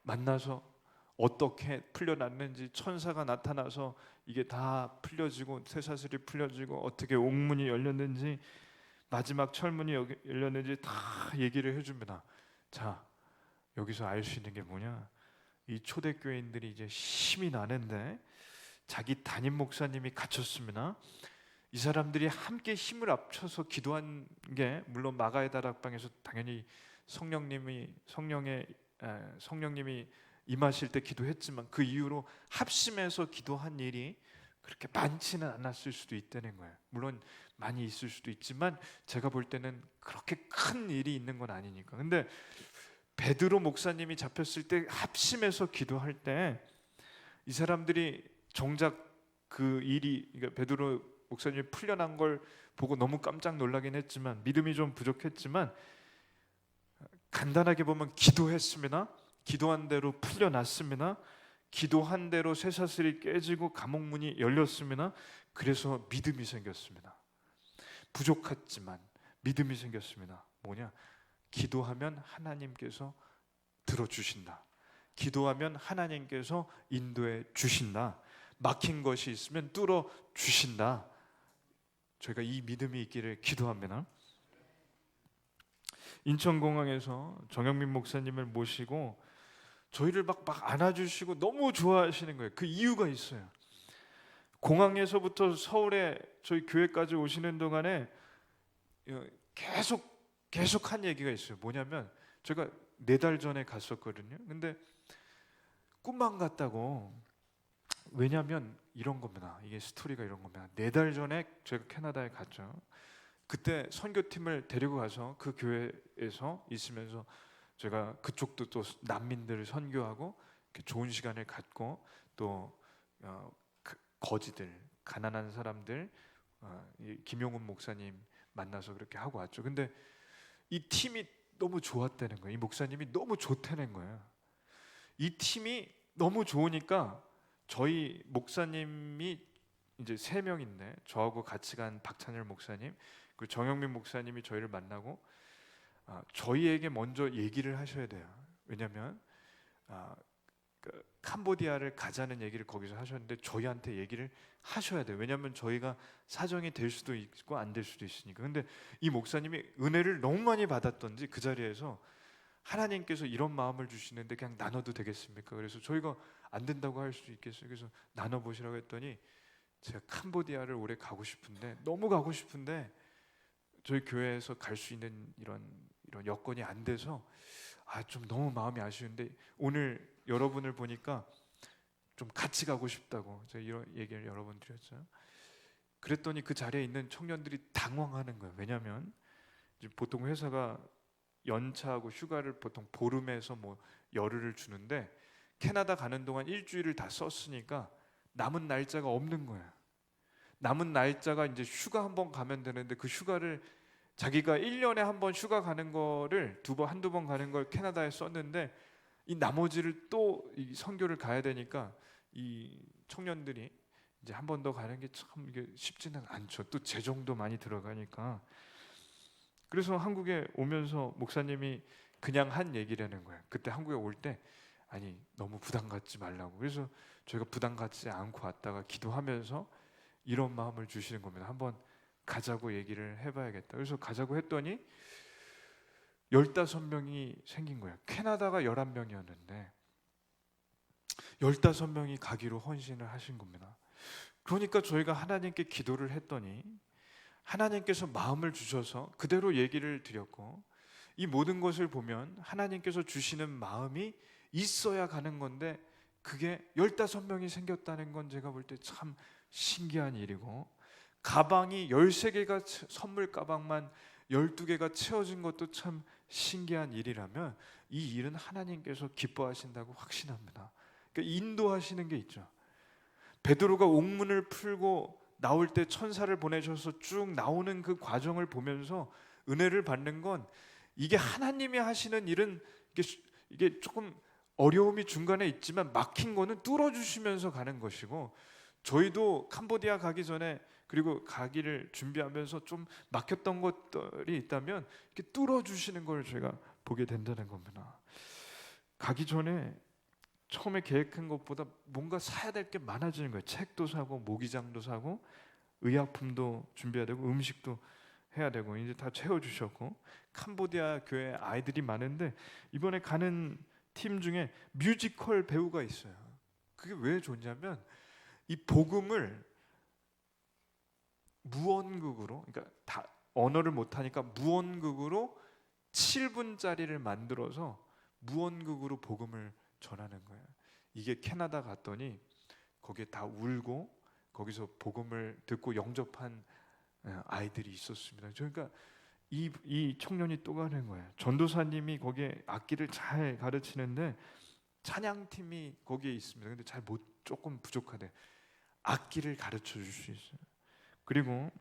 만나서 어떻게 풀려났는지, 천사가 나타나서 이게 다 풀려지고 쇠사슬이 풀려지고 어떻게 옥문이 열렸는지, 마지막 철문이 열렸는지 다 얘기를 해줍니다. 자, 여기서 알 수 있는 게 뭐냐? 이 초대교인들이 이제 힘이 나는데 자기 담임 목사님이 갇혔습니다. 이 사람들이 함께 힘을 합쳐서 기도한 게, 물론 마가의 다락방에서 당연히 성령님이 임하실 때 기도했지만 그 이후로 합심해서 기도한 일이 그렇게 많지는 않았을 수도 있다는 거예요. 물론 많이 있을 수도 있지만 제가 볼 때는 그렇게 큰 일이 있는 건 아니니까. 근데 베드로 목사님이 잡혔을 때 합심해서 기도할 때 이 사람들이 정작 그 일이, 그러니까 베드로 목사님이 풀려난 걸 보고 너무 깜짝 놀라긴 했지만, 믿음이 좀 부족했지만 간단하게 보면 기도했습니다. 기도한 대로 풀려났습니다. 기도한 대로 쇠사슬이 깨지고 감옥문이 열렸습니다. 그래서 믿음이 생겼습니다. 부족했지만 믿음이 생겼습니다. 뭐냐? 기도하면 하나님께서 들어주신다. 기도하면 하나님께서 인도해 주신다. 막힌 것이 있으면 뚫어 주신다. 저희가 이 믿음이 있기를 기도합니다. 인천공항에서 정영민 목사님을 모시고 저희를 막 안아주시고 너무 좋아하시는 거예요. 그 이유가 있어요. 공항에서부터 서울에 저희 교회까지 오시는 동안에 계속 한 얘기가 있어요. 뭐냐면 제가 4달 전에 갔었거든요. 근데 꿈만 같다고. 왜냐면 이런 겁니다. 이게 스토리가 이런 겁니다. 4달 전에 제가 캐나다에 갔죠. 그때 선교팀을 데리고 가서 그 교회에서 있으면서 제가 그쪽도 또 난민들을 선교하고 좋은 시간을 갖고 또 거지들, 가난한 사람들, 김용훈 목사님 만나서 그렇게 하고 왔죠. 근데 이 팀이 너무 좋았다는 거예요. 이 목사님이 너무 좋다는 거예요. 이 팀이 너무 좋으니까 저희 목사님이 이제 3명인데 저하고 같이 간 박찬열 목사님 그리고 정영민 목사님이 저희를 만나고 저희에게 먼저 얘기를 하셔야 돼요. 왜냐하면 캄보디아를 가자는 얘기를 거기서 하셨는데 저희한테 얘기를 하셔야 돼요. 왜냐하면 저희가 사정이 될 수도 있고 안 될 수도 있으니까. 근데 이 목사님이 은혜를 너무 많이 받았던지 그 자리에서 하나님께서 이런 마음을 주시는데 그냥 나눠도 되겠습니까? 그래서 저희가 안 된다고 할 수 있겠어요. 그래서 나눠보시라고 했더니 제가 캄보디아를 올해 가고 싶은데 너무 가고 싶은데 저희 교회에서 갈 수 있는 이런 여건이 안 돼서 좀 너무 마음이 아쉬운데 오늘 여러분을 보니까 좀 같이 가고 싶다고 제가 이런 얘기를 여러 번 드렸죠. 그랬더니 그 자리에 있는 청년들이 당황하는 거예요. 왜냐하면 보통 회사가 연차하고 휴가를 보통 보름에서 뭐 열흘을 주는데 캐나다 가는 동안 일주일을 다 썼으니까 남은 날짜가 없는 거예요. 남은 날짜가 이제 휴가 한 번 가면 되는데 그 휴가를 자기가 1년에 한 번 휴가 가는 거를 한두 번 가는 걸 캐나다에 썼는데 이 나머지를 또 이 선교를 가야 되니까 이 청년들이 이제 한 번 더 가는 게 참 이게 쉽지는 않죠. 또 재정도 많이 들어가니까. 그래서 한국에 오면서 목사님이 그냥 한 얘기라는 거예요. 그때 한국에 올 때 아니 너무 부담 갖지 말라고. 그래서 저희가 부담 갖지 않고 왔다가 기도하면서 이런 마음을 주시는 겁니다. 한번 가자고 얘기를 해봐야겠다. 그래서 가자고 했더니 15명이 생긴 거예요. 캐나다가 11명이었는데 15명이 가기로 헌신을 하신 겁니다. 그러니까 저희가 하나님께 기도를 했더니 하나님께서 마음을 주셔서 그대로 얘기를 드렸고 이 모든 것을 보면 하나님께서 주시는 마음이 있어야 가는 건데 그게 15명이 생겼다는 건 제가 볼 때 참 신기한 일이고 가방이 13개가 선물 가방만 12개가 채워진 것도 참 신기한 일이라면 이 일은 하나님께서 기뻐하신다고 확신합니다. 그러니까 인도하시는 게 있죠. 베드로가 옥문을 풀고 나올 때 천사를 보내셔서 쭉 나오는 그 과정을 보면서 은혜를 받는 건 이게 하나님이 하시는 일은 이게 조금 어려움이 중간에 있지만 막힌 거는 뚫어주시면서 가는 것이고 저희도 캄보디아 가기 전에 그리고 가기를 준비하면서 좀 막혔던 것들이 있다면 이렇게 뚫어주시는 걸 저희가 보게 된다는 겁니다. 가기 전에 처음에 계획한 것보다 뭔가 사야 될 게 많아지는 거예요. 책도 사고 모기장도 사고 의약품도 준비해야 되고 음식도 해야 되고 이제 다 채워주셨고 캄보디아 교회 아이들이 많은데 이번에 가는 팀 중에 뮤지컬 배우가 있어요. 그게 왜 좋냐면 이 복음을 무언극으로 그러니까 다 언어를 못하니까 무언극으로 7분짜리를 만들어서 무언극으로 복음을 전하는 거예요. 이게 캐나다 갔더니 거기에 다 울고 거기서 복음을 듣고 영접한 아이들이 있었습니다. 그러니까 이 청년이 또 가는 거예요. 전도사님이 거기에 악기를 잘 가르치는데 찬양팀이 거기에 있습니다. 근데 조금 부족하대. 악기를 가르쳐 줄 수 있어요. 그리고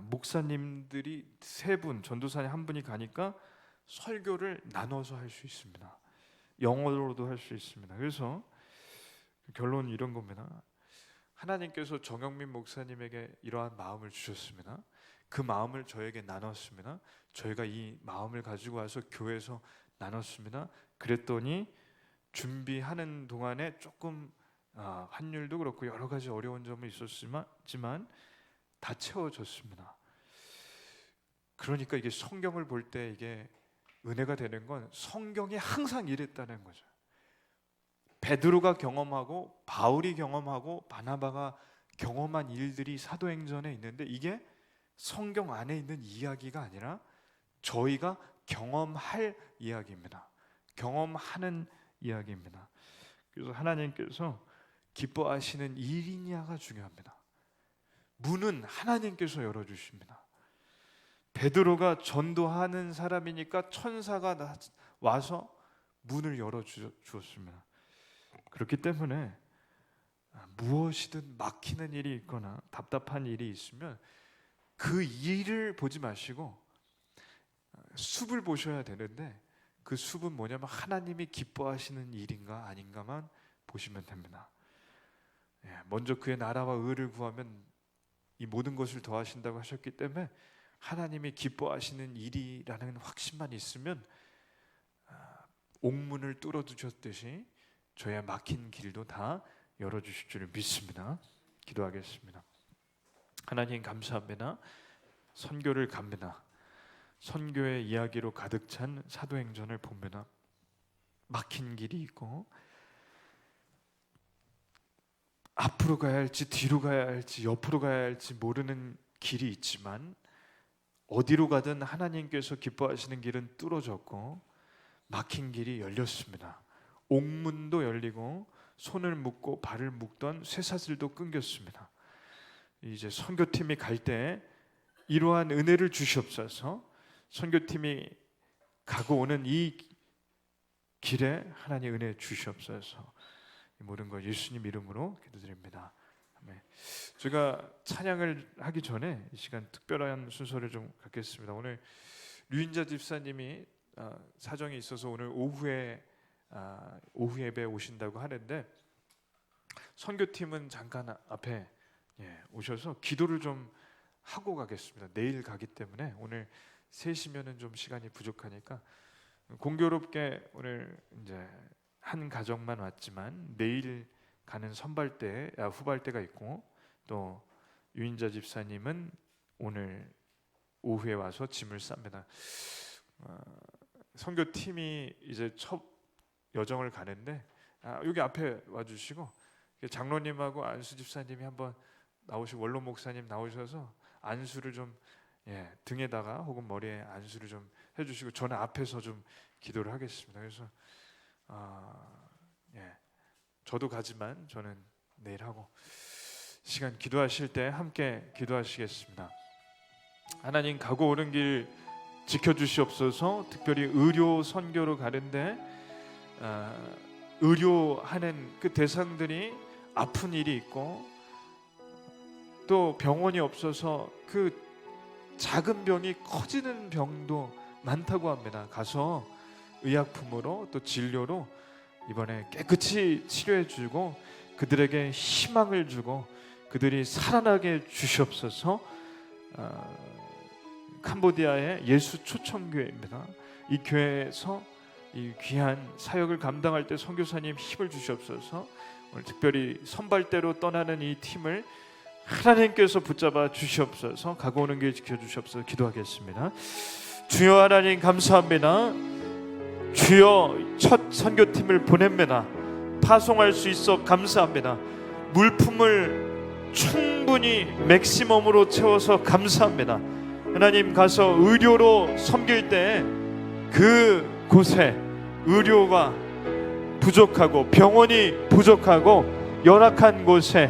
목사님들이 3분, 전도사님 1분이 가니까 설교를 나눠서 할 수 있습니다. 영어로도 할 수 있습니다. 그래서 결론은 이런 겁니다. 하나님께서 정영민 목사님에게 이러한 마음을 주셨습니다. 그 마음을 저에게 나눴습니다. 저희가 이 마음을 가지고 와서 교회에서 나눴습니다. 그랬더니 준비하는 동안에 조금 환율도 그렇고 여러 가지 어려운 점이 있었지만 다 채워졌습니다. 그러니까 이게 성경을 볼 때 이게 은혜가 되는 건 성경이 항상 이랬다는 거죠. 베드로가 경험하고 바울이 경험하고 바나바가 경험한 일들이 사도행전에 있는데 이게 성경 안에 있는 이야기가 아니라 저희가 경험할 이야기입니다. 경험하는 이야기입니다. 그래서 하나님께서 기뻐하시는 일이냐가 중요합니다. 문은 하나님께서 열어주십니다. 베드로가 전도하는 사람이니까 천사가 와서 문을 열어주었습니다. 그렇기 때문에 무엇이든 막히는 일이 있거나 답답한 일이 있으면 그 일을 보지 마시고 숲을 보셔야 되는데 그 숲은 뭐냐면 하나님이 기뻐하시는 일인가 아닌가만 보시면 됩니다. 먼저 그의 나라와 의를 구하면 이 모든 것을 더하신다고 하셨기 때문에 하나님이 기뻐하시는 일이라는 확신만 있으면 옥문을 뚫어두셨듯이 저의 막힌 길도 다 열어주실 줄 믿습니다. 기도하겠습니다. 하나님 감사합니다. 선교를 갑니다. 선교의 이야기로 가득 찬 사도행전을 봅니다. 막힌 길이 있고 앞으로 가야 할지 뒤로 가야 할지 옆으로 가야 할지 모르는 길이 있지만 어디로 가든 하나님께서 기뻐하시는 길은 뚫어졌고 막힌 길이 열렸습니다. 옥문도 열리고 손을 묶고 발을 묶던 쇠사슬도 끊겼습니다. 이제 선교팀이 갈 때 이러한 은혜를 주시옵소서. 선교팀이 가고 오는 이 길에 하나님 은혜 주시옵소서. 이 모든 걸 예수님 이름으로 기도드립니다. 아멘. 제가 찬양을 하기 전에 이 시간 특별한 순서를 좀 갖겠습니다. 오늘 류인자 집사님이 사정이 있어서 오늘 오후 예배에 오신다고 하는데 선교팀은 잠깐 앞에 오셔서 기도를 좀 하고 가겠습니다. 내일 가기 때문에 오늘 3시면은 좀 시간이 부족하니까 공교롭게 오늘 이제 한 가정만 왔지만 내일 가는 후발대가 있고 또 유인자 집사님은 오늘 오후에 와서 짐을 쌉니다. 선교팀이 이제 첫 여정을 가는데 여기 앞에 와주시고 장로님하고 안수 집사님이 한번 나오시고 원로 목사님 나오셔서 안수를 좀 등에다가 혹은 머리에 안수를 좀 해주시고 저는 앞에서 좀 기도를 하겠습니다. 그래서 저도 가지만 저는 내일 하고 시간 기도하실 때 함께 기도하시겠습니다. 하나님 가고 오는 길 지켜주시옵소서. 특별히 의료 선교로 가는데 의료하는 그 대상들이 아픈 일이 있고 또 병원이 없어서 그 작은 병이 커지는 병도 많다고 합니다. 가서 의약품으로 또 진료로 이번에 깨끗이 치료해주고 그들에게 희망을 주고 그들이 살아나게 주시옵소서. 캄보디아의 예수 초청교회입니다. 이 교회에서 이 귀한 사역을 감당할 때 선교사님 힘을 주시옵소서. 오늘 특별히 선발대로 떠나는 이 팀을 하나님께서 붙잡아 주시옵소서. 가고 오는 길 지켜주시옵소서. 기도하겠습니다. 주여 하나님 감사합니다. 주여 첫 선교팀을 보냅니다. 파송할 수 있어 감사합니다. 물품을 충분히 맥시멈으로 채워서 감사합니다. 하나님 가서 의료로 섬길 때 그 곳에 의료가 부족하고 병원이 부족하고 열악한 곳에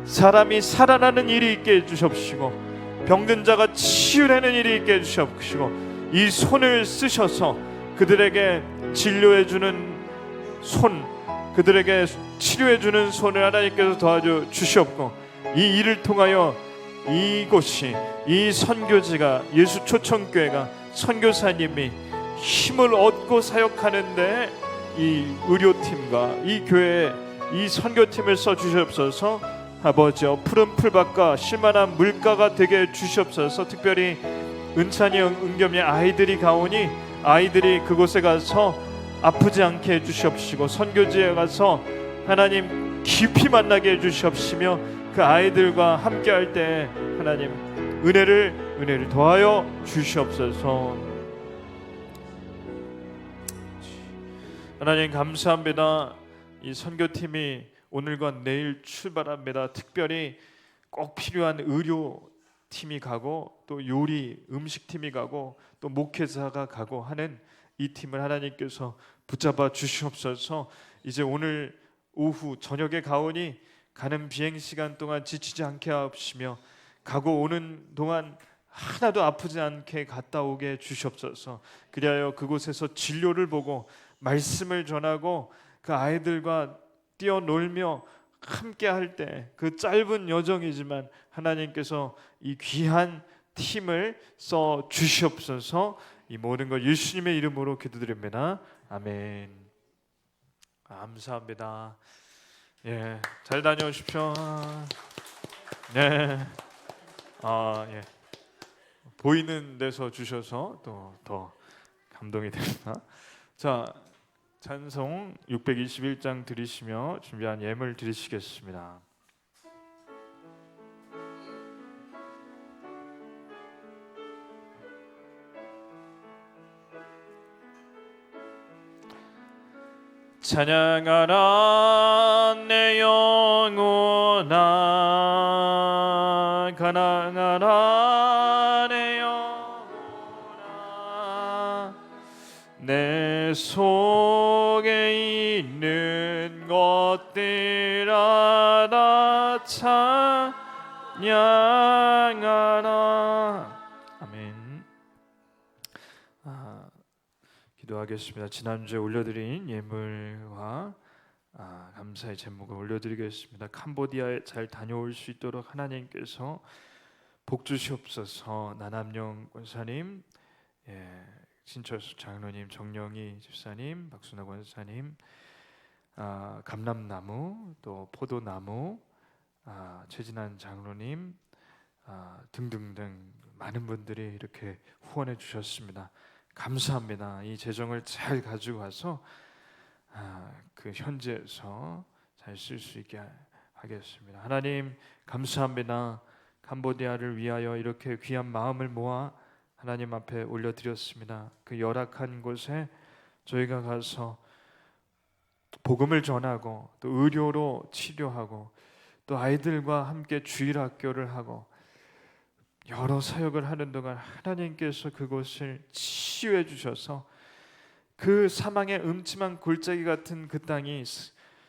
사람이 살아나는 일이 있게 해주시옵시고 병든 자가 치유되는 일이 있게 해주시옵시고 이 손을 쓰셔서 그들에게 진료해주는 손, 그들에게 치료해주는 손을 하나님께서 도와줘 주시옵고 이 일을 통하여 이곳이, 이 선교지가, 예수 초청교회가, 선교사님이 힘을 얻고 사역하는데 이 의료팀과 이 교회, 이 선교팀을 써주시옵소서. 아버지여, 푸른 풀밭과 쉴만한 물가가 되게 해주시옵소서. 특별히 은찬이 은겸이 아이들이 가오니 아이들이 그곳에 가서 아프지 않게 해주시옵시고 선교지에 가서 하나님 깊이 만나게 해주시옵시며 그 아이들과 함께 할 때 하나님 은혜를 더하여 주시옵소서. 하나님 감사합니다. 이 선교팀이 오늘과 내일 출발합니다. 특별히 꼭 필요한 의료팀이 가고 또 요리 음식팀이 가고 또 목회자가 가고 하는 이 팀을 하나님께서 붙잡아 주시옵소서. 이제 오늘 오후 저녁에 가오니 가는 비행시간 동안 지치지 않게 하옵시며 가고 오는 동안 하나도 아프지 않게 갔다 오게 주시옵소서. 그리하여 그곳에서 진료를 보고 말씀을 전하고 그 아이들과 뛰어놀며 함께 할 때 그 짧은 여정이지만 하나님께서 이 귀한 팀을 써 주시옵소서. 이 모든 걸 예수님의 이름으로 기도드립니다. 아멘. 감사합니다. 예, 잘 다녀오십시오. 네. 예. 보이는 데서 주셔서 또 더 감동이 됩니다. 자, 찬송 621장 드리시며 준비한 예물 드리시겠습니다. 찬양하라 내 영혼아, 간항하라 내 영혼아, 내 속에 있는 것들아 다 찬양하라. 아멘. 기도하겠습니다. 지난주에 올려드린 예물과 감사의 제목을 올려드리겠습니다. 캄보디아에 잘 다녀올 수 있도록 하나님께서 복 주시옵소서. 나남영 권사님, 신철수 장로님, 정영희 집사님, 박순아 권사님, 감람나무, 또 포도나무, 최진한 장로님 등등등 많은 분들이 이렇게 후원해 주셨습니다. 감사합니다. 이 재정을 잘 가지고 와서 그 현지에서 잘 쓸 수 있게 하겠습니다. 하나님 감사합니다. 캄보디아를 위하여 이렇게 귀한 마음을 모아 하나님 앞에 올려드렸습니다. 그 열악한 곳에 저희가 가서 복음을 전하고 또 의료로 치료하고 또 아이들과 함께 주일학교를 하고 여러 사역을 하는 동안 하나님께서 그곳을 치유해 주셔서 그 사망의 음침한 골짜기 같은 그 땅이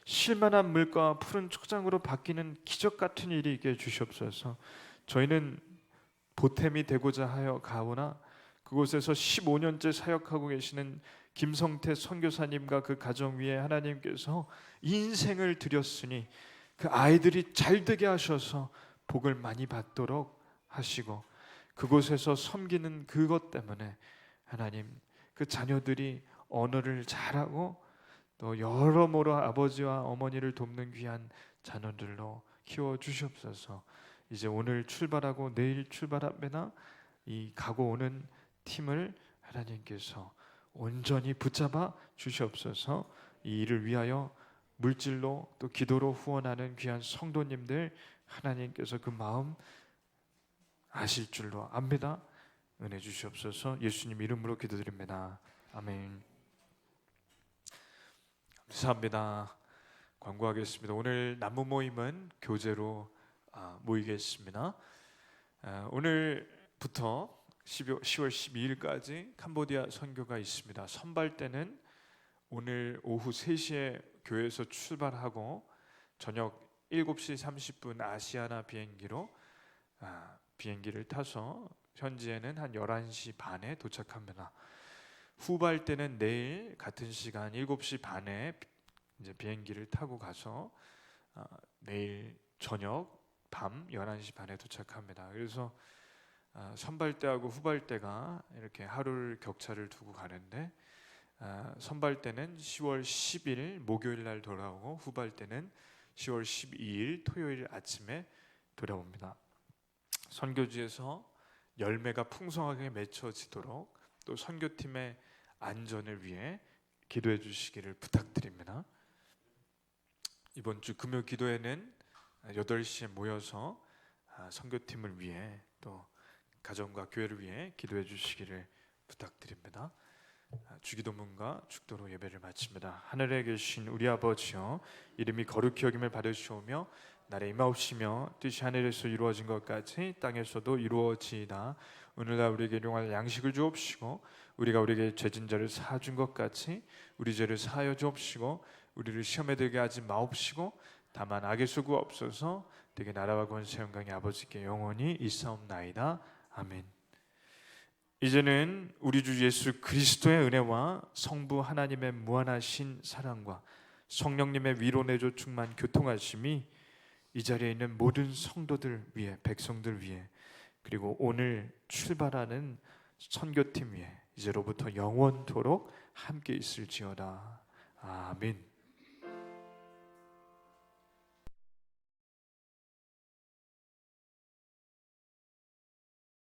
쉴만한 물과 푸른 초장으로 바뀌는 기적 같은 일이 있게 주시옵소서. 저희는 보탬이 되고자 하여 가오나 그곳에서 15년째 사역하고 계시는 김성태 선교사님과 그 가정 위에 하나님께서 인생을 드렸으니 그 아이들이 잘 되게 하셔서 복을 많이 받도록 하시고 그곳에서 섬기는 그것 때문에 하나님 그 자녀들이 언어를 잘하고 또 여러모로 아버지와 어머니를 돕는 귀한 자녀들로 키워 주시옵소서. 이제 오늘 출발하고 내일 출발합니다. 이 가고 오는 팀을 하나님께서 온전히 붙잡아 주시옵소서. 이 일을 위하여 물질로 또 기도로 후원하는 귀한 성도님들 하나님께서 그 마음 아실 줄로 압니다. 은혜 주시옵소서. 예수님 이름으로 기도드립니다. 아멘. 감사합니다. 광고하겠습니다. 오늘 남무 모임은 교제로 모이겠습니다. 오늘부터 10월 12일까지 캄보디아 선교가 있습니다. 선발 때는 오늘 오후 3시에 교회에서 출발하고 저녁 7시 30분 아시아나 비행기로 비행기를 타서 현지에는 한 11시 반에 도착합니다. 후발 때는 내일 같은 시간 7시 반에 이제 비행기를 타고 가서 내일 저녁 밤 11시 반에 도착합니다. 그래서 선발대하고 후발대가 이렇게 하루를 격차를 두고 가는데 선발대는 10월 10일 목요일 날 돌아오고 후발대는 10월 12일 토요일 아침에 돌아옵니다. 선교지에서 열매가 풍성하게 맺혀지도록 또 선교팀의 안전을 위해 기도해 주시기를 부탁드립니다. 이번 주 금요 기도회는 8시에 모여서 선교팀을 위해 또 가정과 교회를 위해 기도해 주시기를 부탁드립니다. 주기도문과 축도로 예배를 마칩니다. 하늘에 계신 우리 아버지여, 이름이 거룩히 여김을 받으시오며 나라의 임하옵시며 뜻이 하늘에서 이루어진 것 같이 땅에서도 이루어지이다. 오늘날 우리에게 일용할 양식을 주옵시고 우리가 우리에게 죄진 자를 사준 것 같이 우리 죄를 사하여 주옵시고 우리를 시험에 들게 하지 마옵시고 다만 악에서 구하옵소서. 되게 나라와 권세 영광이 아버지께 영원히 있사옵나이다. 아멘. 이제는 우리 주 예수 그리스도의 은혜와 성부 하나님의 무한하신 사랑과 성령님의 위로 내조 충만 교통하심이 이 자리에 있는 모든 성도들 위해, 백성들 위해, 그리고 오늘 출발하는 선교팀 위해 이제로부터 영원토록 함께 있을지어다. 아멘.